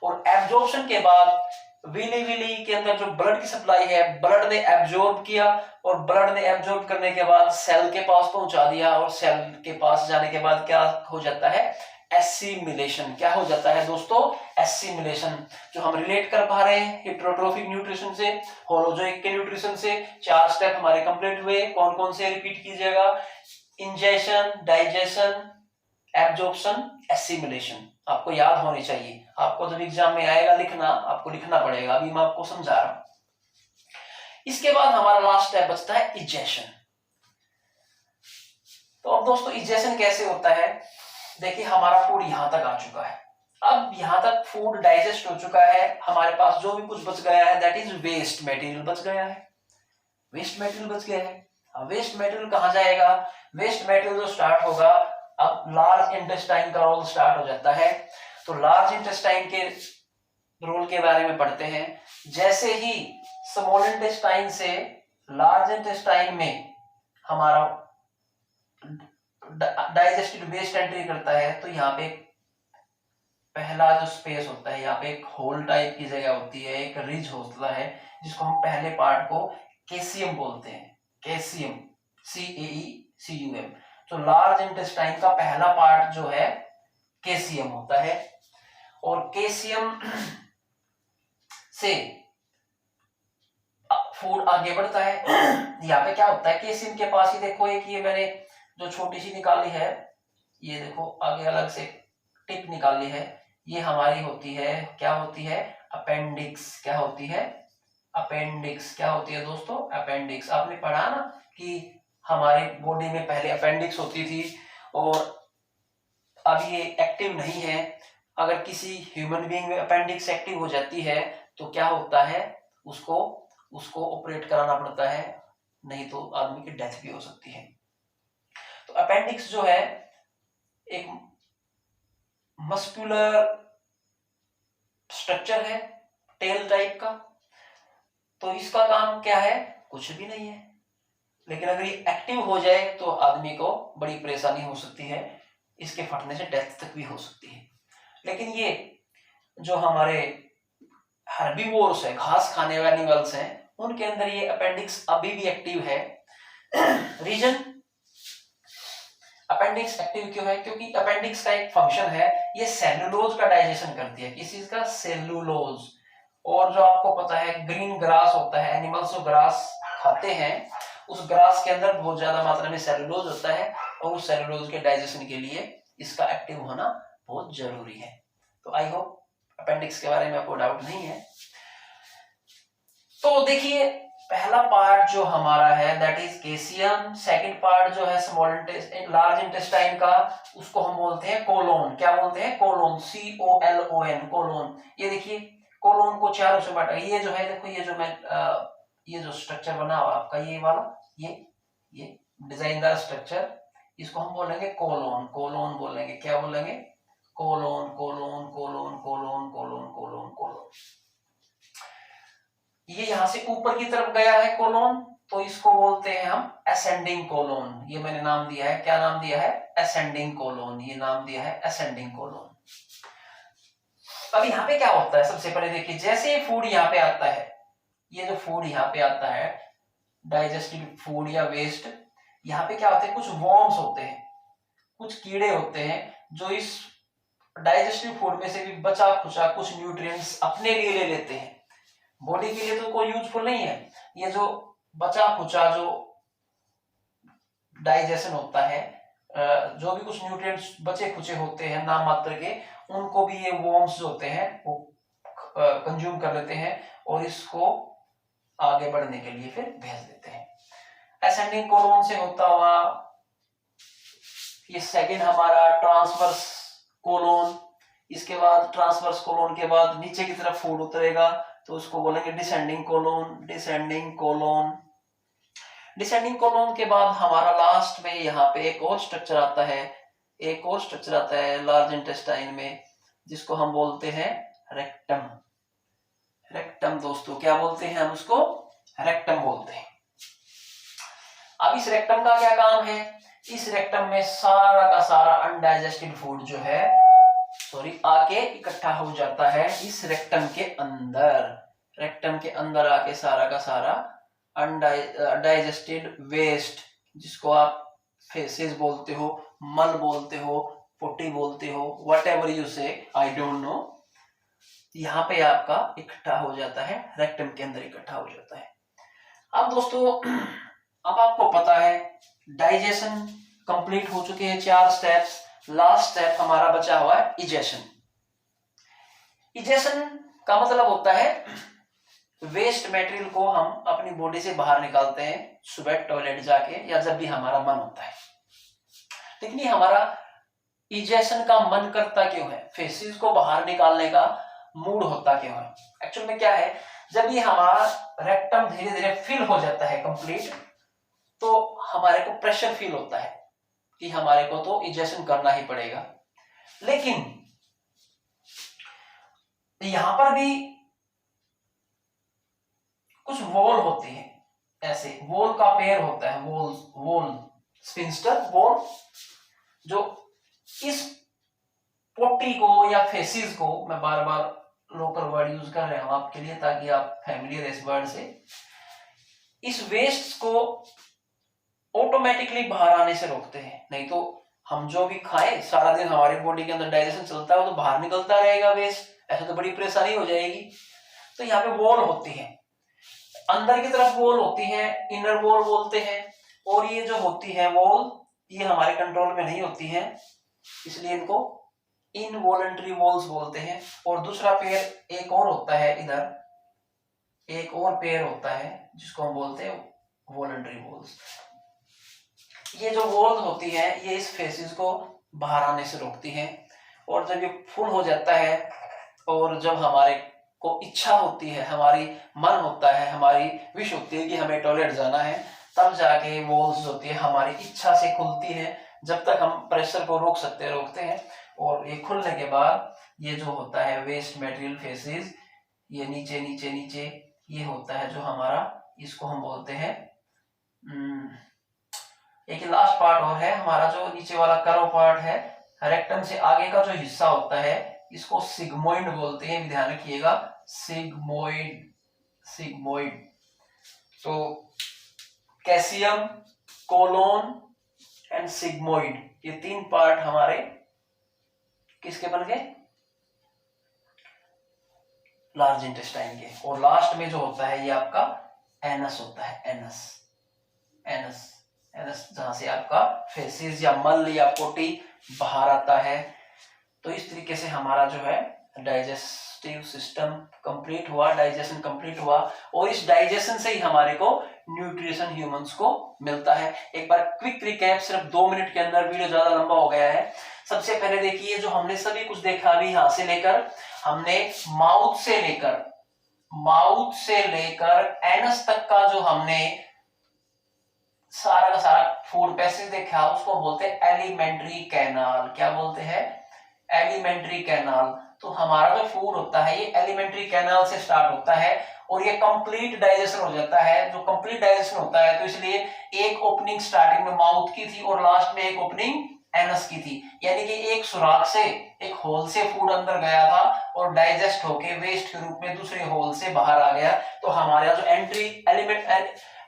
A: और एब्जॉर्प्शन के बाद विली के अंदर जो ब्लड की सप्लाई है, ब्लड ने एब्जॉर्ब किया और ब्लड ने एब्जॉर्ब करने के बाद सेल के पास पहुंचा दिया। और सेल के पास जाने के बाद क्या हो जाता है, एसिमिलेशन। क्या हो जाता है दोस्तों, एसिमिलेशन। जो हम रिलेट कर पा रहे हैं हेटेरोट्रोफिक न्यूट्रिशन से, होलोजोइक के न्यूट्रिशन से। 4 स्टेप हमारे कंप्लीट हुए। कौन कौन से रिपीट कीजिएगा, इंजेशन, डाइजेशन, एब्जॉर्प्शन, एसिमिलेशन। आपको याद होने चाहिए। आपको जब एग्जाम में आएगा लिखना, आपको लिखना पड़ेगा, अभी मैं आपको समझा रहा हूं। इसके बाद हमारा लास्ट स्टेप बचता है इजेशन। तो अब दोस्तों इजेशन कैसे होता है, देखिए हमारा फूड यहां तक आ चुका है। अब यहां तक फूड डाइजेस्ट हो चुका है, हमारे पास जो भी कुछ बच गया है दैट इज वेस्ट मटेरियल बच गया है। वेस्ट मटेरियल बच गया है। अब वेस्ट मटेरियल कहां जाएगा, वेस्ट मटेरियल जो स्टार्ट होगा, अब लार्ज इंटेस्टाइन का रोल स्टार्ट हो जाता है। तो लार्ज इंटेस्टाइन के रोल के बारे में पढ़ते हैं। जैसे ही स्मॉल इंटेस्टाइन से लार्ज इंटेस्टाइन में हमारा डाइजेस्टेड वेस्ट एंट्री करता है, तो यहाँ पे पहला जो स्पेस होता है, यहाँ पे एक होल टाइप की जगह होती है, एक रिज होता है जिसको हम पहले पार्ट को कैसियम बोलते हैं। कैसियम, CAECUM। तो लार्ज इंटेस्टाइन का पहला पार्ट जो है कैसियम होता है। और कैसियम से फूड आगे बढ़ता है। यहाँ पे क्या होता है, कैसियम के पास ही देखो एक ये मैंने जो छोटी सी निकाली है, ये देखो आगे अलग से टिप निकाली है, ये हमारी होती है, क्या होती है, अपेंडिक्स। क्या होती है, अपेंडिक्स। क्या होती है दोस्तों, अपेंडिक्स। आपने पढ़ा ना कि हमारी बॉडी में पहले अपेंडिक्स होती थी और अब ये एक्टिव नहीं है। अगर किसी ह्यूमन बीइंग में अपेंडिक्स एक्टिव हो जाती है तो क्या होता है, उसको ऑपरेट कराना पड़ता है, नहीं तो आदमी की डेथ भी हो सकती है। तो अपेंडिक्स जो है एक मस्कुलर स्ट्रक्चर है टेल टाइप का, तो इसका काम क्या है? कुछ भी नहीं है। लेकिन अगर ये एक्टिव हो जाए तो आदमी को बड़ी परेशानी हो सकती है, इसके फटने से डेथ तक भी हो सकती है। लेकिन ये जो हमारे हर्बीवोर्स है, घास खाने वाले एनिमल्स हैं, उनके अंदर ये अपेंडिक्स अभी भी एक्टिव है। रीजन अपेंडिक्स एक्टिव क्यों है? क्योंकि अपेंडिक्स का एक फंक्शन है, ये सेलुलोज का डाइजेशन करती है। किस चीज का? सेलुलोज। और जो आपको पता है ग्रीन ग्रास होता है, एनिमल्स जो ग्रास खाते हैं उस ग्रास के अंदर बहुत ज्यादा मात्रा में सेलुलोज होता है, और उस सेलुलोज के डाइजेशन के लिए इसका एक्टिव होना बहुत जरूरी है। तो आई होप अपेंडिक्स के बारे में आपको डाउट नहीं है। तो देखिए पहला पार्ट जो हमारा है दैट इज केसियम, सेकंड पार्ट जो है स्मॉल इंटेस्टाइन, लार्ज इंटेस्टाइन का, उसको हम बोलते हैं कोलोन। क्या बोलते हैं? Colon, COLON, colon. ये देखिए कोलोन को चारों से बांटा। ये जो है देखो, ये जो मैं ये जो स्ट्रक्चर बना हुआ आपका ये वाला, ये डिजाइनदार स्ट्रक्चर, इसको हम बोलेंगे कोलोन। कोलोन बोलेंगे, क्या बोलेंगे? Colon, colon, colon, colon, colon, colon, colon. ये यहां से ऊपर की तरफ गया है कोलोन, तो इसको बोलते हैं हम असेंडिंग कोलोन। ये मैंने नाम दिया है, क्या नाम दिया है? Ascending colon. ये नाम दिया है असेंडिंग कोलोन। अब यहाँ पे क्या होता है? सबसे पहले देखिए, जैसे ये फूड यहाँ पे आता है, ये जो फूड यहाँ पे आता है, डाइजेस्टिव फूड या वेस्ट, यहाँ पे क्या होते हैं? कुछ वॉर्म्स होते हैं, कुछ कीड़े होते हैं जो इस डाइजेस्टिव फूड में से भी बचा खुचा कुछ न्यूट्रिएंट्स अपने लिए ले लेते हैं। बॉडी के लिए तो कोई यूजफुल नहीं है। ये जो बचा खुचा जो डाइजेशन होता है, जो भी कुछ न्यूट्रिएंट्स बचे खुचे होते हैं नाम मात्र के, उनको भी ये वॉर्म्स जो होते हैं वो कंज्यूम कर लेते हैं और इसको आगे बढ़ने के लिए फिर भेज देते हैं। असेंडिंग कोलोन से होता हुआ ये सेकंड हमारा ट्रांसवर्स कोलोन, इसके बाद ट्रांसवर्स कोलोन के बाद नीचे की तरफ फूड उतरेगा तो उसको बोलेंगे descending colon. Descending colon, descending colon के बाद हमारा लास्ट में यहाँ पे एक और स्ट्रक्चर आता है, एक और स्ट्रक्चर आता है लार्ज इंटेस्टाइन में, जिसको हम बोलते हैं रेक्टम। रेक्टम दोस्तों, क्या बोलते हैं हम उसको? रेक्टम बोलते हैं। अब इस रेक्टम का क्या काम है? इस रेक्टम में सारा का सारा अनडाइजेस्टेड फूड जो है आके इकट्ठा हो जाता है इस रेक्टम के अंदर। रेक्टम के अंदर आके सारा का सारा अनडाइजेस्टेड वेस्ट, जिसको आप फेसेस बोलते हो, मल बोलते हो, पोटी बोलते हो, व्हाटएवर यू से, आई डोंट नो, यहाँ पे आपका इकट्ठा हो जाता है, रेक्टम के अंदर इकट्ठा हो जाता है। अब दोस्तों अब आपको पता है डाइजेशन कंप्लीट हो चुके हैं 4 स्टेप्स। लास्ट स्टेप हमारा बचा हुआ है इजेशन। इजेशन का मतलब होता है वेस्ट मटेरियल को हम अपनी बॉडी से बाहर निकालते हैं सुबह टॉयलेट जाके या जब भी हमारा मन होता है। लेकिन ये हमारा इजेशन का मन करता क्यों है? फेसिस को बाहर निकालने का मूड होता क्यों है? एक्चुअल में क्या है, जब ये हमारा रेक्टम धीरे धीरे फिल हो जाता है कंप्लीट, तो हमारे को प्रेशर फील होता है कि हमारे को तो इजेशन करना ही पड़ेगा। लेकिन यहां पर भी कुछ वॉल होती है, ऐसे वॉल का पेयर होता है, वॉल स्फिंक्टर वॉल, जो इस पोटी को या फेसिस को, मैं बार बार लोकल वर्ड यूज कर रहा हूं आपके लिए ताकि आप फैमिलियर इस वर्ड से, इस वेस्ट को ऑटोमेटिकली बाहर आने से रोकते हैं। नहीं तो हम जो भी खाएं सारा दिन हमारी बॉडी के अंदर डाइजेशन चलता है, तो बाहर निकलता रहेगा वेस्ट, ऐसा तो बड़ी परेशानी हो जाएगी। तो यहाँ पे वॉल होती है, अंदर की तरफ वॉल होती है, इनर वॉल बोलते हैं, और ये जो होती है वॉल, ये हमारे कंट्रोल में नहीं होती है, इसलिए इनको इनवॉलंटरी वॉल्स बोलते हैं। और दूसरा पेयर एक और होता है, इधर एक और पेयर होता है जिसको हम बोलते हैं वॉलंटरी वॉल्स। ये जो वॉल्स होती है ये इस फेसिस को बाहर आने से रोकती है, और जब ये फुल हो जाता है और जब हमारे को इच्छा होती है, हमारी मन होता है, हमारी विश होती है कि हमें टॉयलेट जाना है, तब जाके वॉल्स होती है हमारी इच्छा से खुलती है। जब तक हम प्रेशर को रोकते हैं, और ये खुलने के बाद ये जो होता है वेस्ट मटेरियल फेसिस, ये नीचे नीचे नीचे ये होता है जो हमारा, इसको हम बोलते हैं, एक लास्ट पार्ट और है हमारा, जो नीचे वाला कर्व पार्ट है, रेक्टम से आगे का जो हिस्सा होता है इसको सिग्मोइड बोलते हैं, ध्यान रखिएगा, सिग्मोइड, सिग्मोइड। तो कैसियम, कोलोन एंड सिग्मोइड, ये 3 पार्ट हमारे किसके बन गए, लार्ज इंटेस्टाइन के। और लास्ट में जो होता है ये आपका एनस होता है, एनस, एनस, एनस, जहां से आपका फेसिस या मल या पोटी बाहर आता है। तो इस तरीके से हमारा जो है डाइजेस्टिव सिस्टम कंप्लीट हुआ, डाइजेशन कंप्लीट हुआ, और इस डाइजेशन से ही हमारे को न्यूट्रिशन ह्यूमंस को मिलता है। एक बार क्विक रिकैप, सिर्फ 2 मिनट के अंदर, वीडियो ज्यादा लंबा हो गया है। सबसे पहले देखिए, जो हमने सभी कुछ देखा अभी, यहां से लेकर हमने माउथ से लेकर एनस तक का जो हमने सारा का सारा फूड पैसेज देखा, उसको बोलते हैं एलिमेंट्री कैनाल। क्या बोलते हैं, एलिमेंट्री कैनाल। तो हमारा जो फूड होता है ये एलिमेंट्री कैनाल से स्टार्ट होता है और ये कंप्लीट डाइजेशन हो जाता है। जो कंप्लीट डाइजेशन होता है, तो इसलिए एक ओपनिंग स्टार्टिंग में माउथ की थी और लास्ट में एक ओपनिंग एनस की थी, यानी कि एक सुराख से, एक होल से फूड अंदर गया था और डाइजेस्ट होके वेस्ट के रूप में दूसरे होल से बाहर आ गया। तो हमारा जो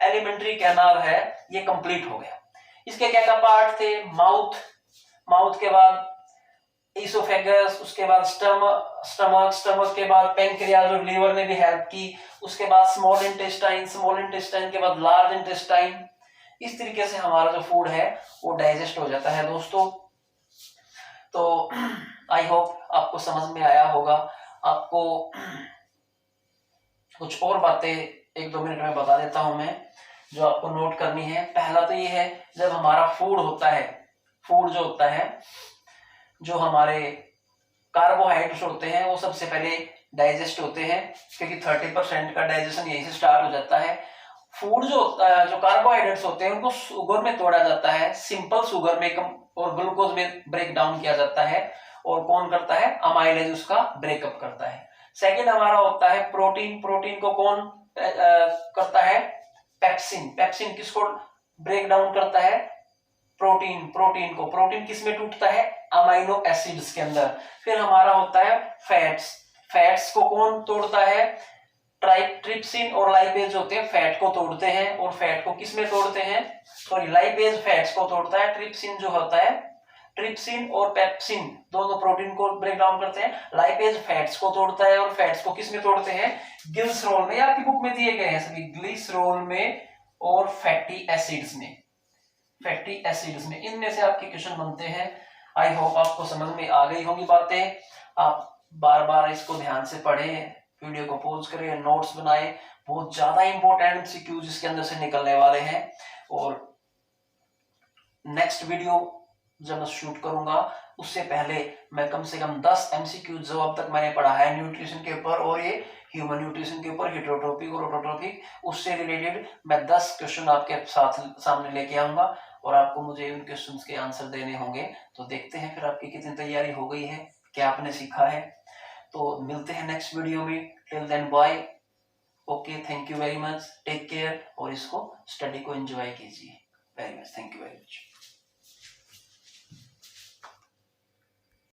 A: एलिमेंट्री कैनाल है ये कंप्लीट हो गया। इसके क्या क्या पार्ट थे, माउथ के बाद इसोफेगस, उसके बाद स्टमक के बाद पेंक्रियाज और लीवर ने भी हेल्प की, उसके बाद स्मॉल इंटेस्टाइन के बाद लार्ज इंटेस्टाइन। इस तरीके से हमारा जो फूड है वो डाइजेस्ट हो जाता है दोस्तों। तो आई होप आपको समझ में आया होगा। आपको कुछ और बातें 1-2 मिनट में बता देता हूं मैं, जो आपको नोट करनी है। पहला तो ये है, जब हमारा फूड जो होता है, जो हमारे कार्बोहाइड्रेट्स होते हैं, वो सबसे पहले डाइजेस्ट होते हैं, क्योंकि 30% का डाइजेशन यहीं से स्टार्ट हो जाता है। फूड जो होता है, जो कार्बोहाइड्रेट्स होते हैं, उनको शुगर में तोड़ा जाता है, सिंपल शुगर में और ग्लूकोज में ब्रेक डाउन किया जाता है। और कौन करता है, अमाइलेज उसका ब्रेकअप करता है। सेकंड हमारा होता है प्रोटीन को कौन करता है, पेप्सिन किसको ब्रेक डाउन करता है, प्रोटीन किस में टूटता है, अमाइनो एसिड्स के अंदर। फिर हमारा होता है फैट्स को कौन तोड़ता है, ट्रिप्सिन और लाइपेज होते हैं, फैट को तोड़ते हैं। और फैट को किस में तोड़ते हैं, सॉरी, लाइपेज फैट्स को तोड़ता है, ट्रिप्सिन जो होता है, ट्रिप्सिन और पेप्सिन दोनों प्रोटीन को ब्रेक डाउन करते हैं। लाइपेज फैट्स को तोड़ता है, और फैट्स को किस में तोड़ते हैं, ग्लिसरॉल में, आपकी बुक में दिए गए हैं सभी, ग्लिसरॉल में और फैटी एसिड्स में, इनमें से आपके क्वेश्चन बनते हैं। आई होप आपको समझ में आ गई होंगी बातें। आप बार बार इसको ध्यान से पढ़ें, वीडियो को पॉज करें, नोट्स बनाएं, बहुत ज्यादा इंपॉर्टेंट एमसीक्यूज इसके अंदर से निकलने वाले हैं। और नेक्स्ट वीडियो जब मैं शूट करूंगा, उससे पहले मैं कम से कम 10 एमसीक्यूज जो अब तक मैंने पढ़ा है न्यूट्रिशन के ऊपर और ये ह्यूमन न्यूट्रिशन के ऊपर, हेटेरोट्रोपिक और ऑटोट्रोपिक, उससे रिलेटेड मैं 10 क्वेश्चन आपके सामने लेके आऊंगा और आपको मुझे उन क्वेश्चंस के आंसर देने होंगे। तो देखते हैं फिर आपकी कितनी तैयारी हो गई है, क्या आपने सीखा है। तो मिलते हैं नेक्स्ट वीडियो में, till then bye, okay, thank you very much, take care, और इसको स्टडी को एंजॉय कीजिए। Very much, thank you very much.